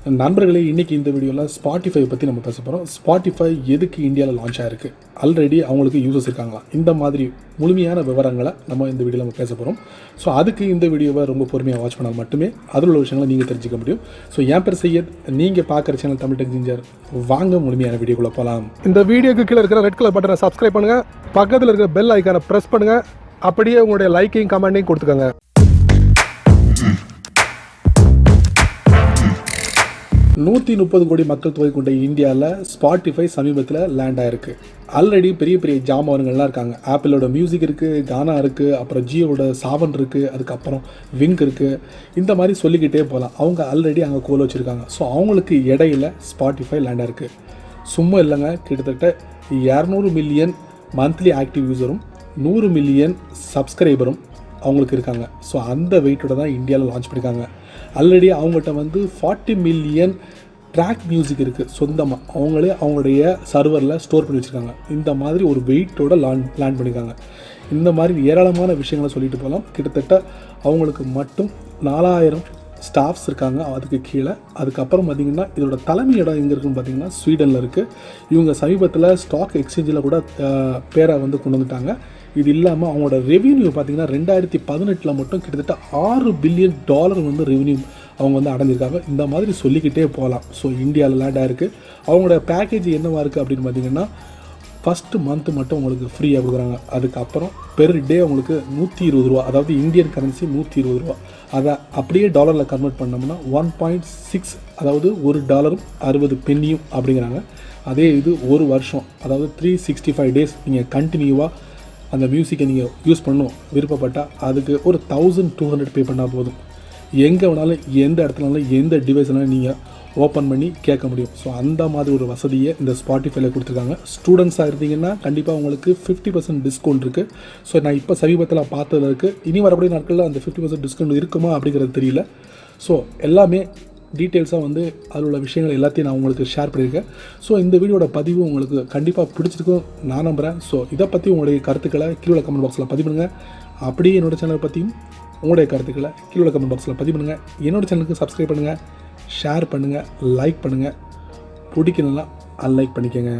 நண்பர்களே, இன்றைக்கி இந்த வீடியோவில் ஸ்பாட்டிஃபை பற்றி நம்ம பேச போகிறோம். ஸ்பாட்டிஃபை எதுக்கு இந்தியாவில் லான்ச் ஆகிருக்கு, ஆல்ரெடி அவங்களுக்கு யூசர்ஸ் இருக்காங்களா, இந்த மாதிரி முழுமையான விவரங்களை நம்ம இந்த வீடியோவில் நம்ம பேச போகிறோம். ஸோ அதுக்கு இந்த வீடியோவை ரொம்ப பொறுமையாக வாட்ச் பண்ணால் மட்டுமே அதில் உள்ள விஷயங்களை நீங்கள் தெரிஞ்சிக்க முடியும். ஸோ என் பேர் சையத், நீங்கள் பார்க்குற சேனல் தமிழ் டெக் ஜிஞ்சர். வாங்க முழுமையான வீடியோக்குள்ளே போகலாம். இந்த வீடியோக்கு கீழே இருக்கிற ரெட் கலர் பட்டனை சப்ஸ்கிரைப் பண்ணுங்கள், பக்கத்தில் இருக்கிற பெல் ஐக்கானை ப்ரெஸ் பண்ணுங்கள், அப்படியே உங்களுடைய லைக்கையும் கமெண்ட்டையும் கொடுத்துக்கோங்க. 130 கோடி மக்கள் தொகை கொண்ட இந்தியாவில் ஸ்பாட்டிஃபை சமீபத்தில் லேண்ட் ஆகிருக்கு. ஆல்ரெடி பெரிய பெரிய ஜாமான்கள்லாம் இருக்காங்க. ஆப்பிளோட மியூசிக் இருக்குது, கானா இருக்குது, அப்புறம் ஜியோட சாவன் இருக்குது, அதுக்கப்புறம் விங்க் இருக்குது. இந்த மாதிரி சொல்லிக்கிட்டே போகலாம். அவங்க ஆல்ரெடி அங்கே கோல் வச்சுருக்காங்க. ஸோ அவங்களுக்கு இடையில ஸ்பாட்டிஃபை லேண்ட் ஆகிருக்கு. சும்மா இல்லைங்க, கிட்டத்தட்ட 200 மில்லியன் மந்த்லி ஆக்டிவ் யூஸரும் 100 மில்லியன் சப்ஸ்கிரைபரும் அவங்களுக்கு இருக்காங்க. ஸோ அந்த வெயிட்டோட தான் இந்தியாவில் லான்ச் பண்ணியிருக்காங்க. ஆல்ரெடி அவங்கள்ட்ட 40 மில்லியன் ட்ராக் மியூசிக் இருக்குது சொந்தமாக. அவங்களே அவங்களுடைய சர்வரில் ஸ்டோர் பண்ணி வச்சுருக்காங்க. இந்த மாதிரி ஒரு வெயிட்டோட லேண்ட் பண்ணியிருக்காங்க. இந்த மாதிரி ஏராளமான விஷயங்களை சொல்லிட்டு போகலாம். கிட்டத்தட்ட அவங்களுக்கு மட்டும் 4000 ஸ்டாஃப்ஸ் இருக்காங்க அதுக்கு கீழே. அதுக்கப்புறம் பார்த்திங்கன்னா இதோட தலைமை இடம் எங்கே இருக்குன்னு பார்த்திங்கன்னா ஸ்வீடனில் இருக்குது. இவங்க சமீபத்தில் ஸ்டாக் எக்ஸ்சேஞ்சில் கூட பேரை கொண்டு வந்துட்டாங்க. இது இல்லாமல் அவங்களோட ரெவென்யூ பார்த்திங்கன்னா 2018 மட்டும் கிட்டத்தட்ட $6 பில்லியன் ரெவென்யூ அவங்க அடைஞ்சிருக்காங்க. இந்த மாதிரி சொல்லிக்கிட்டே போகலாம். ஸோ இந்தியாவில் லேண்ட் ஆகிருக்கு. அவங்களோட பேக்கேஜ் என்னவாக இருக்குது அப்படின்னு பார்த்திங்கன்னா, ஃபஸ்ட்டு மந்த்து மட்டும் உங்களுக்கு ஃப்ரீயாக கொடுக்குறாங்க. அதுக்கப்புறம் பெர் டே உங்களுக்கு 120 ரூபா, அதாவது இந்தியன் கரன்சி 120 ரூபா. அதை அப்படியே டாலரில் கன்வெர்ட் பண்ணோம்னா 1.6, அதாவது $1 60 பென்னியும் அப்படிங்கிறாங்க. அதே இது ஒரு வருஷம், அதாவது 365 டேஸ் நீங்கள் கண்டினியூவாக அந்த மியூசிக்கை நீங்கள் யூஸ் பண்ணணும் விருப்பப்பட்டால் அதுக்கு ஒரு 1200 பே பண்ணால் போதும். எங்கே வேணாலும், எந்த இடத்துலனாலும், எந்த டிவைஸ்னாலும் நீங்கள் ஓப்பன் பண்ணி கேட்க முடியும். ஸோ அந்த மாதிரி ஒரு வசதியை இந்த ஸ்பாட்டிஃபைல கொடுத்துருக்காங்க. ஸ்டூடெண்ட்ஸாக இருந்தீங்கன்னா கண்டிப்பாக உங்களுக்கு 50% டிஸ்கவுண்ட் இருக்குது. ஸோ நான் இப்போ சமீபத்தில் பார்த்ததில் இருக்குது. இனி வரக்கூடிய நாட்களில் அந்த 50% டிஸ்கவுண்ட் இருக்குமா அப்படிங்கிறது தெரியல. ஸோ எல்லாமே டீட்டெயில்ஸாக அதில் உள்ள விஷயங்கள் எல்லாத்தையும் நான் உங்களுக்கு ஷேர் பண்ணியிருக்கேன். ஸோ இந்த வீடியோட பதிவு உங்களுக்கு கண்டிப்பாக பிடிச்சிருக்கும் நான் நம்புகிறேன். ஸோ இதை பற்றி உங்களுடைய கருத்துக்களை கீழே கமெண்ட் பாக்ஸில் பதிவு பண்ணுங்கள். அப்படியே என்னோடய சேனலை பற்றியும் உங்களுடைய கருத்துக்களை கீழே கமெண்ட் பாக்ஸில் பதிவு பண்ணுங்கள். என்னோடய சேனலுக்கு சப்ஸ்கிரைப் பண்ணுங்கள், ஷேர் பண்ணுங்கள், லைக் பண்ணுங்கள். பிடிக்கணும்னா அன்லைக் பண்ணிக்கோங்க.